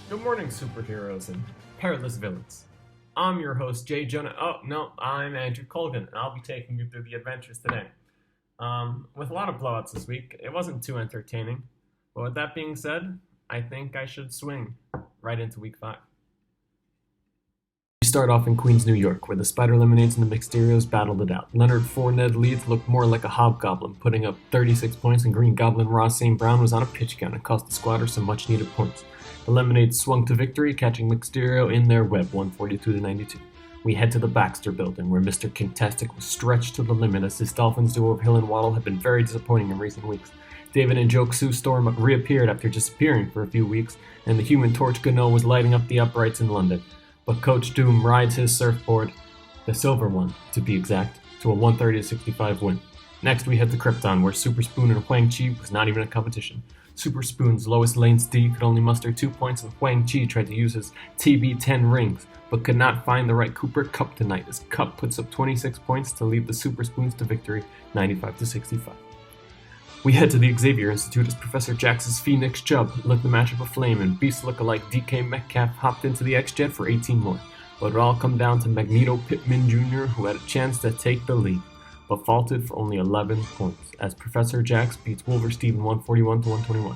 Good morning, superheroes and perilous villains. I'm your host, Jay Jonah. Oh, no, I'm Andrew Colgan, and I'll be taking you through the adventures today. With a lot of blowouts this week, it wasn't too entertaining. But with that being said, I think I should swing right into week 5. We start off in Queens, New York, where the Spider Lemonades and the Mysterios battled it out. Leonard Fournette Leeds looked more like a hobgoblin, putting up 36 points, and Green Goblin Ross St. Brown was on a pitch count and cost the squatter some much needed points. The Lemonades swung to victory, catching Mysterio in their web, 142-92. We head to the Baxter Building, where Mr. Kintastic was stretched to the limit as his Dolphins duo of Hill and Waddle had been very disappointing in recent weeks. David and Njoku Storm reappeared after disappearing for a few weeks, and the Human Torch Gano was lighting up the uprights in London. But Coach Doom rides his surfboard, the silver one to be exact, to a 130-65 win. Next, we head to Krypton, where Super Spoon and Huang Chi was not even a competition. Super Spoon's Lois Lane's D could only muster 2 points, and Huang Chi tried to use his TB10 rings, but could not find the right Cooper Cup tonight, as Cup puts up 26 points to lead the Super Spoons to victory, 95-65. We head to the Xavier Institute as Professor Jax's Phoenix Chubb lit the matchup aflame, and Beast lookalike DK Metcalf hopped into the X-Jet for 18 more. But it all come down to Magneto Pittman Jr., who had a chance to take the lead, but faltered for only 11 points, as Professor Jax beats Wolver Steven 141-121.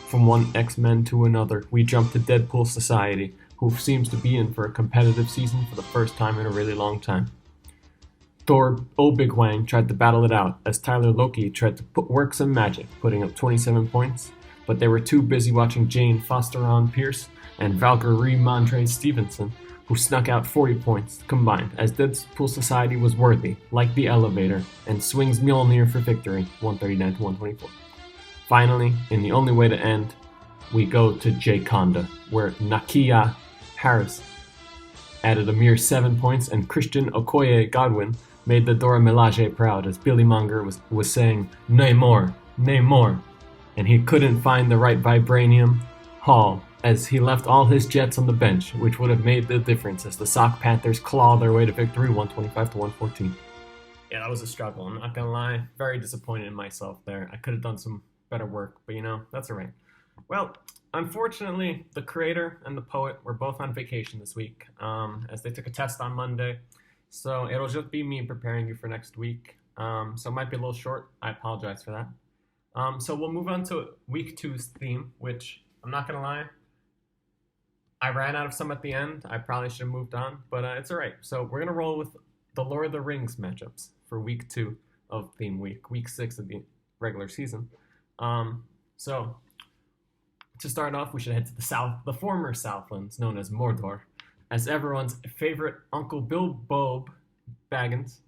From one X-Men to another, we jump to Deadpool Society, who seems to be in for a competitive season for the first time in a really long time. Thor Big Wang tried to battle it out, as Tyler Loki tried to work some magic, putting up 27 points, but they were too busy watching Jane Fosteron Pierce and Valkyrie Mondre Stevenson, who snuck out 40 points combined, as Deadpool Society was worthy, like the elevator, and swings Mjolnir for victory, 139-124. Finally, in the only way to end, we go to Jay Conda, where Nakia Harris added a mere 7 points, and Christian Okoye Godwin made the Dora Milaje proud, as Billy Monger was saying, "Nay more, and he couldn't find the right Vibranium Hall, as he left all his Jets on the bench, which would have made the difference as the Sock Panthers claw their way to victory, 125-114. Yeah, that was a struggle, I'm not gonna lie. Very disappointed in myself there. I could have done some better work, but that's alright. Well, unfortunately, the creator and the poet were both on vacation this week, as they took a test on Monday. So it'll just be me preparing you for next week. So it might be a little short. I apologize for that. So we'll move on to week 2's theme, which I'm not going to lie, I ran out of some at the end. I probably should have moved on, but it's all right. So we're going to roll with the Lord of the Rings matchups for week 2 of theme week 6 of the regular season. So to start off, we should head to the former Southlands, known as Mordor, as everyone's favorite Uncle Bilbo Baggins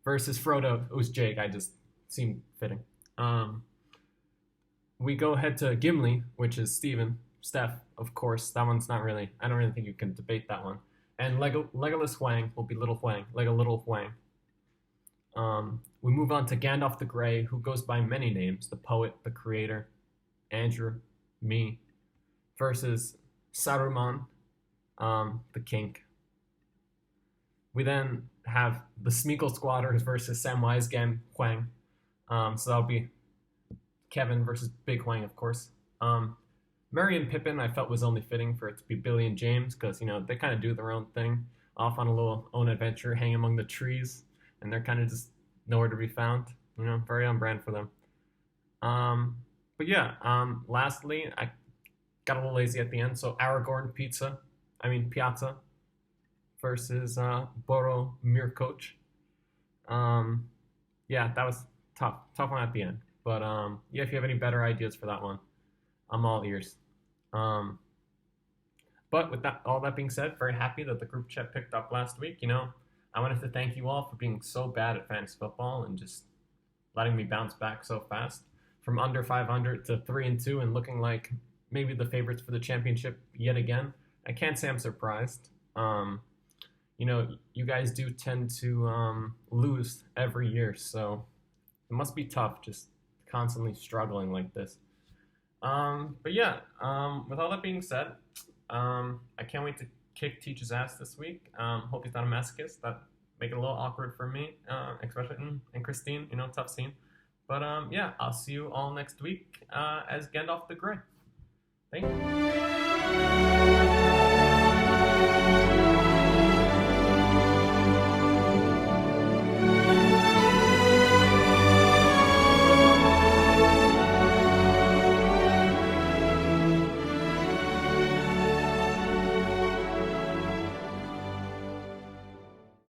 versus Frodo, who's Jake. I just seemed fitting. We go head to Gimli, which is Steph, of course. That one's not really, I don't really think you can debate that one. And Legolas Huang will be Little Huang, Little Huang. We move on to Gandalf the Grey, who goes by many names, the poet, the creator, Andrew, me, versus Saruman, the kink. We then have the Smeagol Squatters versus Samwise Huang. So that'll be Kevin versus Big Huang, of course. Merry and Pippin, I felt was only fitting for it to be Billy and James, because they kind of do their own thing, off on a little own adventure, hanging among the trees, and they're kind of just nowhere to be found. Very on brand for them. But yeah, lastly, I got a little lazy at the end, so Aragorn Piazza versus Boro Mirkoch. Yeah, that was tough one at the end. But yeah, if you have any better ideas for that one, I'm all ears. But with all that being said, very happy that the group chat picked up last week. I wanted to thank you all for being so bad at fantasy football and just letting me bounce back so fast from under 500 to 3-2 and looking like maybe the favorites for the championship yet again. I can't say I'm surprised. You guys do tend to lose every year, so it must be tough just constantly struggling like this. But yeah, with all that being said, I can't wait to kick Teach's ass this week. Hope he's not a masochist. That make it a little awkward for me, especially and Christine. Tough scene. But yeah, I'll see you all next week as Gandalf the Grey. Thank you.